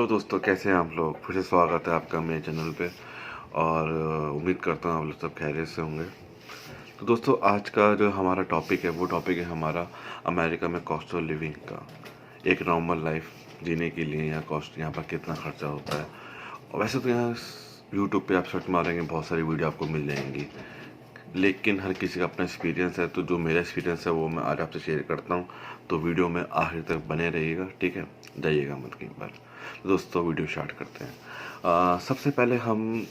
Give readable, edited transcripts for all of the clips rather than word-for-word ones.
दोस्तों, कैसे हैं आप लोग। फिर से स्वागत है आपका मेरे चैनल पे। और उम्मीद करता हूँ आप लोग सब खैरियत से होंगे। तो दोस्तों, आज का जो हमारा टॉपिक है वो टॉपिक है हमारा अमेरिका में कॉस्ट ऑफ लिविंग का। एक नॉर्मल लाइफ जीने के लिए यहाँ कॉस्ट, यहाँ पर कितना खर्चा होता है। और वैसे तो यहाँ यूट्यूब पे आप सर्च मारेंगे बहुत सारी वीडियो आपको मिल जाएंगी, लेकिन हर किसी का अपना एक्सपीरियंस है। तो जो मेरा एक्सपीरियंस है वो मैं आज आपसे शेयर करता हूँ। तो वीडियो में आखिर तक बने रहिएगा, ठीक है, जाइएगा मत कहीं पर। तो दोस्तों, वीडियो स्टार्ट करते हैं। सबसे पहले हम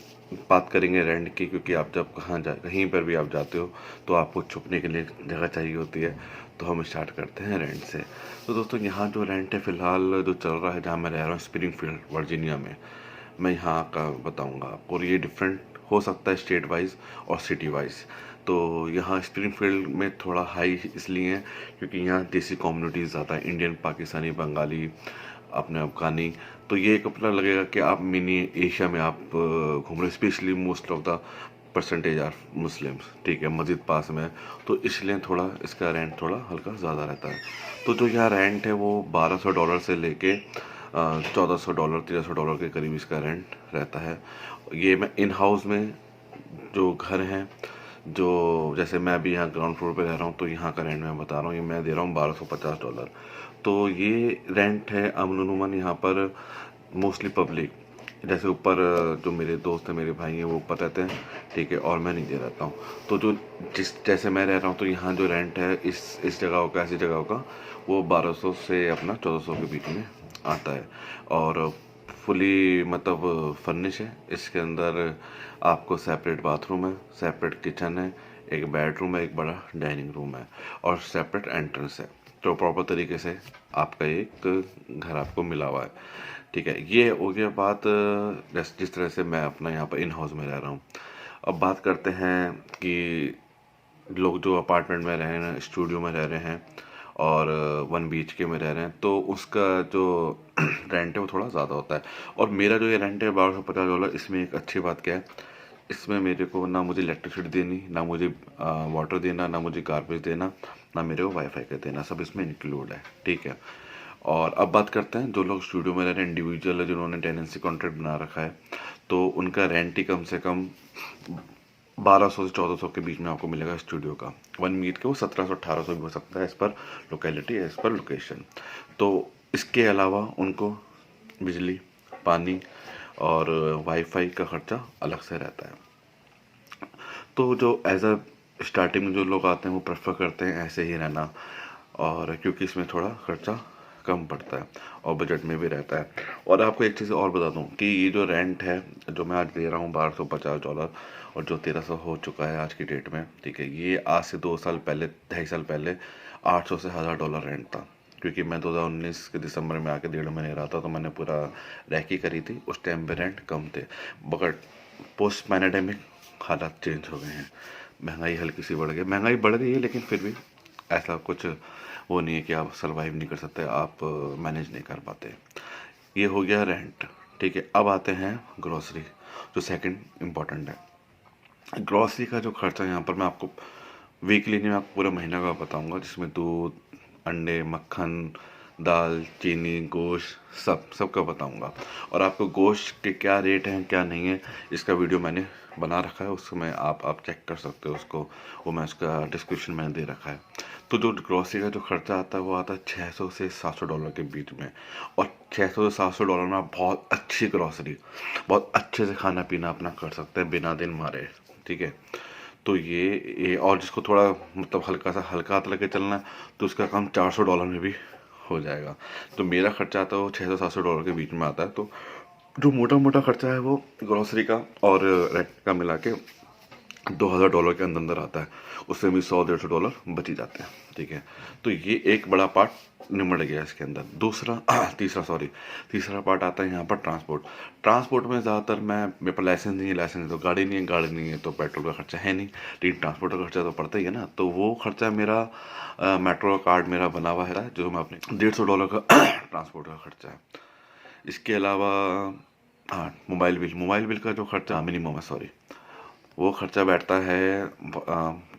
बात करेंगे रेंट की, क्योंकि आप जब कहीं पर भी आप जाते हो तो आपको छुपने के लिए जगह चाहिए होती है। तो हम स्टार्ट करते हैं रेंट से। तो दोस्तों, यहाँ जो रेंट है फ़िलहाल जो चल रहा है, जहाँ मैं रह रहा हूँ स्प्रिंगफील्ड वर्जीनिया में, मैं यहाँ का बताऊँगा आपको। और ये डिफरेंट हो सकता है स्टेट वाइज और सिटी वाइज। तो यहाँ स्प्रिंगफील्ड में थोड़ा हाई इसलिए है क्योंकि यहाँ देसी कम्युनिटीज़ ज़्यादा है, इंडियन, पाकिस्तानी, बंगाली, अपने अफगानी। तो ये एक अपना लगेगा कि आप मिनी एशिया में आप घूम रहे। Specially most of the percentage are Muslims, ठीक है, मस्जिद पास में है। तो इसलिए थोड़ा इसका रेंट थोड़ा हल्का ज़्यादा रहता है। तो जो यहाँ रेंट है वो $1200 से लेके $1400, $1300 के करीब इसका रेंट रहता है। ये मैं इन हाउस में जो घर हैं, जो जैसे मैं अभी यहाँ ग्राउंड फ्लोर पे रह रहा हूँ, तो यहाँ का रेंट मैं बता रहा हूँ, ये मैं दे रहा हूँ $1250। तो ये रेंट है अमूमन यहाँ पर मोस्टली पब्लिक। जैसे ऊपर जो मेरे दोस्त हैं, मेरे भाई हैं, वो ऊपर रहते हैं, ठीक है, और मैं नीचे रहता हूँ। तो जो जैसे मैं रह रहा हूँ, तो यहाँ जो रेंट है इस जगह का, ऐसी जगह का, वो 1200 से अपना 1400 के बीच में आता है। और फुली मतलब फर्निश है। इसके अंदर आपको सेपरेट बाथरूम है, सेपरेट किचन है, एक बेडरूम है, एक बड़ा डाइनिंग रूम है, और सेपरेट एंट्रेंस है। तो प्रॉपर तरीके से आपका एक घर आपको मिला हुआ है, ठीक है। ये हो गया बात जिस तरह से मैं अपना यहाँ पर इन हाउस में रह रहा हूँ। अब बात करते हैं कि लोग जो अपार्टमेंट में रह रहे हैं, स्टूडियो में रह रहे हैं, और 1 BHK में रह रहे हैं, तो उसका जो रेंट है वो थोड़ा ज़्यादा होता है। और मेरा जो ये रेंट है $1250, इसमें एक अच्छी बात क्या है, इसमें मेरे को ना मुझे इलेक्ट्रिसिटी देनी, ना मुझे वाटर देना, ना मुझे गार्बेज देना, ना मेरे को वाईफाई का देना, सब इसमें इंक्लूड है, ठीक है। और अब बात करते हैं जो लोग स्टूडियो में रह रहे हैं, इंडिविजुअल है, जिन्होंने टेनेंसी कॉन्ट्रैक्ट बना रखा है, तो उनका रेंट ही कम से कम 1200 से 1400 के बीच में आपको मिलेगा स्टूडियो का। 1 मीट के वो 1700 1800 भी हो सकता है, as per locality, as per location. तो इसके अलावा उनको बिजली, पानी और वाईफाई का खर्चा अलग से रहता है। तो जो एज अ स्टार्टिंग में जो लोग आते हैं वो प्रेफर करते हैं ऐसे ही रहना, और क्योंकि इसमें थोड़ा खर्चा कम पड़ता है और बजट में भी रहता है। और आपको एक चीज़ और बता दूं कि ये जो रेंट है जो मैं आज दे रहा हूँ $1250, और जो 1300 हो चुका है आज की डेट में, ठीक है, ये आज से 2 साल पहले, 2.5 साल पहले 800 से $1000 रेंट था। क्योंकि मैं 2019 के दिसंबर में आके 1.5 महीने रहा था, तो मैंने पूरा रैकी करी थी। उस टाइम पे रेंट कम थे, बट पोस्ट पैंडेमिक हालात चेंज हो गए हैं, महंगाई हल्की सी बढ़ गई, महंगाई बढ़ गई है, लेकिन फिर भी ऐसा कुछ वो नहीं है कि आप सरवाइव नहीं कर सकते, आप मैनेज नहीं कर पाते। ये हो गया रेंट, ठीक है। अब आते हैं ग्रॉसरी, जो सेकंड इम्पॉर्टेंट है। ग्रॉसरी का जो खर्चा यहाँ पर मैं आपको वीकली नहीं, मैं आपको पूरे महीने का बताऊँगा, जिसमें दूध, अंडे, मक्खन, दाल, चीनी, गोश्त, सब का बताऊंगा। और आपको गोश्त के क्या रेट हैं, क्या नहीं है, इसका वीडियो मैंने बना रखा है, उसमें आप चेक कर सकते हो उसको, वो मैं उसका डिस्क्रिप्शन में दे रखा है। तो जो ग्रॉसरी का जो खर्चा आता है वो आता है $600 से $700 के बीच में। और $600 से $700 में आप बहुत अच्छी ग्रॉसरी, बहुत अच्छे से खाना पीना अपना कर सकते हैं बिना दिन मारे, ठीक है। तो ये और जिसको थोड़ा मतलब हल्का हाथ लगे चलना है, तो उसका काम $400 में भी हो जाएगा। तो मेरा खर्चा आता है वो $600 से $700 के बीच में आता है। तो जो मोटा मोटा खर्चा है वो ग्रोसरी का और रेंट का मिला के $2000 के अंदर अंदर आता है। उससे भी $100-150 बच ही जाते हैं, ठीक है। तो ये एक बड़ा पार्ट निमट गया इसके अंदर। तीसरा पार्ट आता है यहाँ पर ट्रांसपोर्ट में ज़्यादातर मेरे पास लाइसेंस नहीं है, तो गाड़ी नहीं है, तो पेट्रोल का खर्चा है नहीं, लेकिन ट्रांसपोर्ट का खर्चा तो पड़ता ही है ना। तो वो खर्चा मेरा मेट्रो कार्ड मेरा बना हुआ है, जो मैं अपने $150 का ट्रांसपोर्ट का खर्चा है। इसके अलावा हाँ, मोबाइल बिल का जो खर्चा मिनिमम है, सॉरी, वो खर्चा बैठता है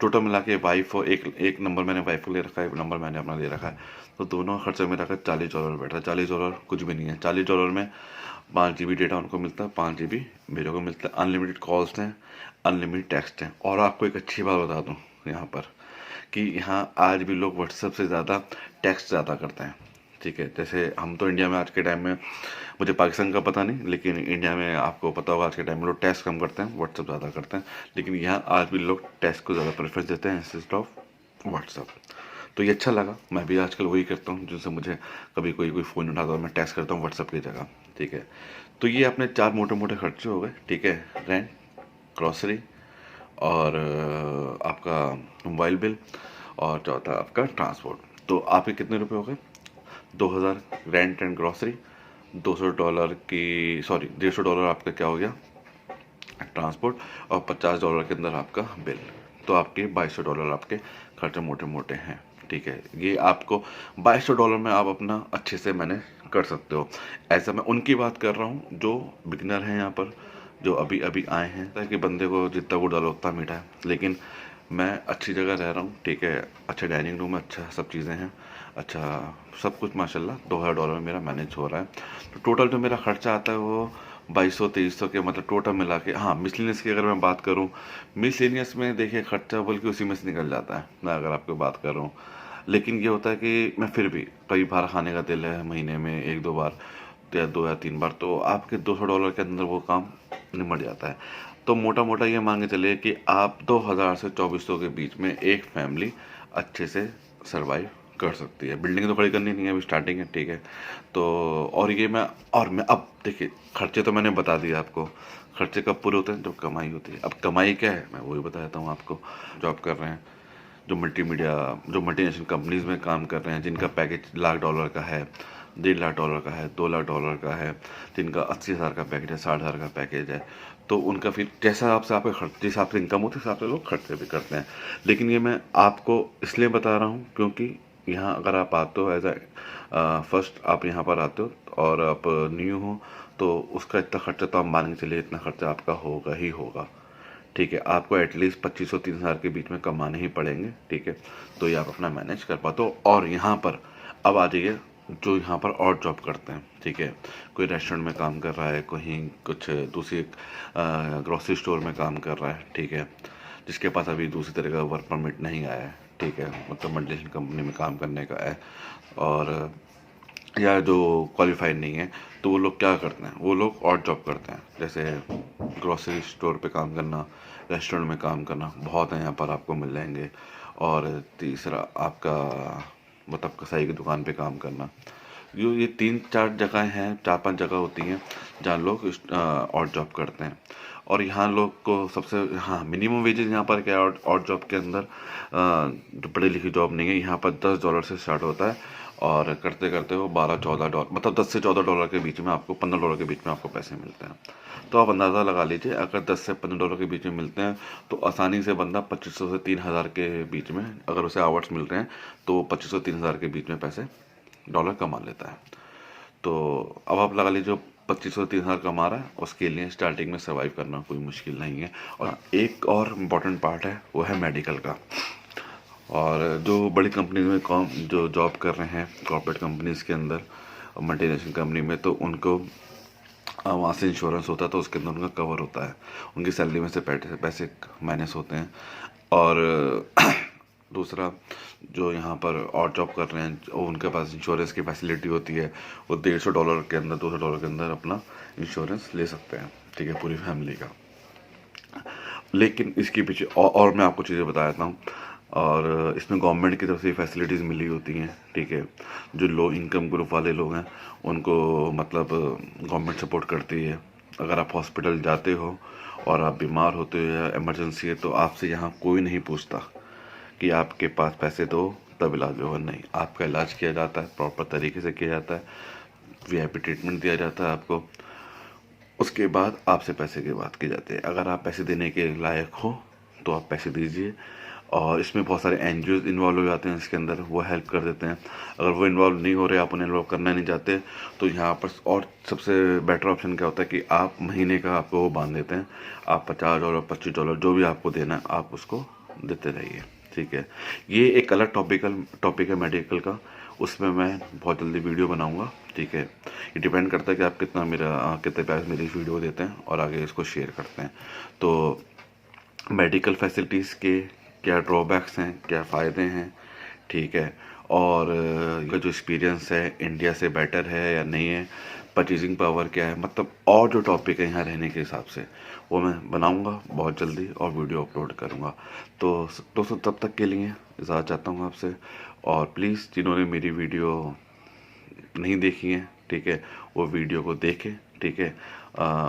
टोटल मिला के वाइफ और एक नंबर मैंने वाइफ को ले रखा है, एक नंबर मैंने अपना ले रखा है, तो दोनों खर्चा मेरा का $40 बैठ रहा है। $40 कुछ भी नहीं है। $40 में 5 GB डेटा उनको मिलता है, 5 GB मेरे को मिलता है, अनलिमिटेड कॉल्स हैं, अनलिमिटेड टेक्स्ट हैं। और आपको एक अच्छी बात बता दूँ यहाँ पर कि यहाँ आज भी लोग व्हाट्सएप से ज़्यादा टेक्स्ट ज़्यादा करते हैं। ठीक है, जैसे हम तो इंडिया में आज के टाइम में, मुझे पाकिस्तान का पता नहीं, लेकिन इंडिया में आपको पता होगा आज के टाइम में लोग टेक्स्ट कम करते हैं, व्हाट्सएप ज़्यादा करते हैं। लेकिन यहाँ आज भी लोग टेक्स्ट को ज़्यादा प्रेफरेंस देते हैं इंस्टेड ऑफ व्हाट्सएप। तो ये अच्छा लगा, मैं भी आजकल वही करता हूँ, जिनसे मुझे कभी कोई फ़ोन उठाता है मैं टेक्स्ट करता हूँ व्हाट्सएप की जगह। ठीक है, तो ये अपने 4 मोटे मोटे खर्चे हो गए। ठीक है, रेंट, ग्रॉसरी, और आपका मोबाइल बिल, और चौथा आपका ट्रांसपोर्ट। तो आपके कितने रुपए हो गए? 2000 रेंट एंड ग्रॉसरी, $200 की, सॉरी $150 आपका क्या हो गया ट्रांसपोर्ट, और $50 के अंदर आपका बिल। तो आपके $2200 आपके खर्चे मोटे मोटे हैं। ठीक है, ये आपको $2200 में आप अपना अच्छे से मैनेज कर सकते हो। ऐसा मैं उनकी बात कर रहा हूँ जो बिगिनर हैं यहाँ पर, जो अभी अभी आए हैं, ताकि बंदे को जितना गुड़ डालो उतना मीठा है। लेकिन मैं अच्छी जगह रह रहा हूँ। ठीक है, अच्छा डाइनिंग रूम है, अच्छा सब चीज़ें हैं, अच्छा सब कुछ माशाल्लाह। $2000 में मेरा मैनेज हो रहा है। तो टोटल जो मेरा खर्चा आता है वो 2200-2300 के, मतलब टोटल मिला के। हाँ, मिसलेनियस की अगर मैं बात करूँ, मिसलेनियस में देखिए खर्चा बल्कि उसी में से निकल जाता है, मैं अगर आपको बात कर रहा हूँ। लेकिन ये होता है कि मैं फिर भी कई बार खाने का दिल है, महीने में 1-2 बार या 2 या 3 बार, तो आपके $200 के अंदर वो काम निमट जाता है। तो मोटा मोटा ये मांगे चलिए कि आप 2000 से 2400 के बीच में एक फैमिली अच्छे से सरवाइव कर सकती है। बिल्डिंग तो खड़ी करनी नहीं है, अभी स्टार्टिंग है। ठीक है, तो और मैं अब देखिए, खर्चे तो मैंने बता दिए आपको। खर्चे कब पूरे होते हैं? जब कमाई होती है। अब कमाई क्या है मैं वही बता देता हूँ आपको। जॉब कर रहे हैं, जो मल्टीनेशनल कंपनीज में काम कर रहे हैं, जिनका पैकेज $1,00,000 का है, $1.5 लाख का है, $2 लाख का है, जिनका 80,000 का पैकेज है, 60,000 का पैकेज है, तो उनका फिर जैसा आपसे आपके खर्च, जिस हिसाब से इनकम होती है, हिसाब से लोग खर्चे भी करते हैं। लेकिन ये मैं आपको इसलिए बता रहा हूँ क्योंकि यहाँ अगर आप आते हो एज ए फर्स्ट, आप यहाँ पर आते हो और आप न्यू हो, तो उसका इतना खर्चा तो आप मान के चलिए, इतना खर्चा आपका होगा ही होगा। ठीक है, आपको एटलीस्ट 2500-3000 के बीच में कमाने ही पड़ेंगे। ठीक है, तो ये आप अपना मैनेज कर पाते हो। और यहाँ पर अब आ जाइए जो यहाँ पर और जॉब करते हैं। ठीक है, कोई रेस्टोरेंट में काम कर रहा है, कहीं कुछ दूसरी ग्रोसरी स्टोर में काम कर रहा है। ठीक है, जिसके पास अभी दूसरी तरह का वर्क परमिट नहीं आया है। ठीक है, मतलब मल्टीनेशनल कंपनी में काम करने का है, और या जो क्वालिफाइड नहीं है, तो वो लोग क्या करते हैं, वो लोग और जॉब करते हैं, जैसे ग्रोसरी स्टोर पे काम करना, रेस्टोरेंट में काम करना, बहुत है यहाँ पर आपको मिल जाएंगे। और तीसरा आपका मतलब कसाई की दुकान पे काम करना। ये 3-4 जगह हैं, 4-5 जगह होती हैं जहाँ लोग और जॉब करते हैं। और यहाँ लोग को सबसे, हाँ, मिनिमम वेजेस यहाँ पर क्या है और जॉब के अंदर, जो पढ़ी लिखी जॉब नहीं है, यहाँ पर $10 से स्टार्ट होता है, और करते करते वो $12-14, मतलब $10 से $14 के बीच में, आपको $15 के बीच में आपको पैसे मिलते हैं। तो आप अंदाज़ा लगा लीजिए, अगर $10 से $15 के बीच में मिलते हैं, तो आसानी से बंदा 2500 से 3000 के बीच में, अगर उसे आवर्स मिल रहे हैं, तो 2500 3000 के बीच में पैसे डॉलर कमा लेता है। तो अब आप लगा लीजिए 2500 3000 कमा रहा है, उसके लिए स्टार्टिंग में सर्वाइव करना कोई मुश्किल नहीं है। और एक और इम्पॉर्टेंट पार्ट है, वो है मेडिकल का। और जो बड़ी कंपनीज में जो जॉब कर रहे हैं कॉर्पोरेट कंपनीज के अंदर, मल्टीनेशनल कंपनी में, तो उनको वहाँ से इंश्योरेंस होता है, तो उसके अंदर उनका कवर होता है, उनकी सैलरी में से पैसे माइनस होते हैं। और दूसरा, जो यहाँ पर और जॉब कर रहे हैं, उनके पास इंश्योरेंस की फैसिलिटी होती है, वो $150 के अंदर, $200 के अंदर अपना इंश्योरेंस ले सकते हैं। ठीक है, पूरी फैमिली का। लेकिन इसके पीछे और मैं आपको चीज़ें बता देता हूँ। और इसमें गवर्नमेंट की तरफ से फैसिलिटीज़ मिली होती हैं। ठीक है, जो लो इनकम ग्रुप वाले लोग हैं, उनको मतलब गवर्नमेंट सपोर्ट करती है। अगर आप हॉस्पिटल जाते हो और आप बीमार होते हो या इमरजेंसी है, तो आपसे यहाँ कोई नहीं पूछता कि आपके पास पैसे दो तब इलाज होगा। नहीं, आपका इलाज किया जाता है, प्रॉपर तरीके से किया जाता है, वीआईपी ट्रीटमेंट दिया जाता है आपको। उसके बाद आपसे पैसे की बात की जाती है। अगर आप पैसे देने के लायक हो तो आप पैसे दीजिए, और इसमें बहुत सारे एनजीओज इन्वॉल्व हो जाते हैं इसके अंदर, वो हेल्प कर देते हैं। अगर वो इन्वॉल्व नहीं हो रहे, आप उन्हें इन्वॉल्व करना नहीं चाहते, तो यहाँ पर और सबसे बेटर ऑप्शन क्या होता है कि आप महीने का आपको वो बांध देते हैं। आप $50 $25 जो भी आपको देना है आप उसको देते रहिए, ठीक है। ये एक अलग टॉपिक है मेडिकल का, उसमें मैं बहुत जल्दी वीडियो बनाऊंगा, ठीक है। ये डिपेंड करता है कि आप कितने पैसे मेरी वीडियो देते हैं और आगे इसको शेयर करते हैं। तो मेडिकल फैसिलिटीज़ के क्या ड्रॉबैक्स हैं, क्या फ़ायदे हैं, ठीक है। और ये जो एक्सपीरियंस है इंडिया से बेटर है या नहीं है, परचेजिंग पावर क्या है, मतलब और जो टॉपिक है यहाँ रहने के हिसाब से, वो मैं बनाऊंगा बहुत जल्दी और वीडियो अपलोड करूंगा। तो दोस्तों तब तक के लिए इजाज़त चाहता हूँ आपसे। और प्लीज़ जिन्होंने मेरी वीडियो नहीं देखी है, ठीक है, वो वीडियो को देखें, ठीक है।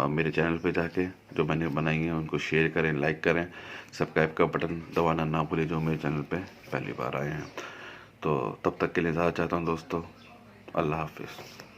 मेरे चैनल पे जाके जो मैंने बनाई है उनको शेयर करें, लाइक करें, सब्सक्राइब का बटन दबाना ना भूलें जो मेरे चैनल पे पहली बार आए हैं। तो तब तक के लिए इजाज़त चाहता हूँ दोस्तों। अल्लाह हाफिज़।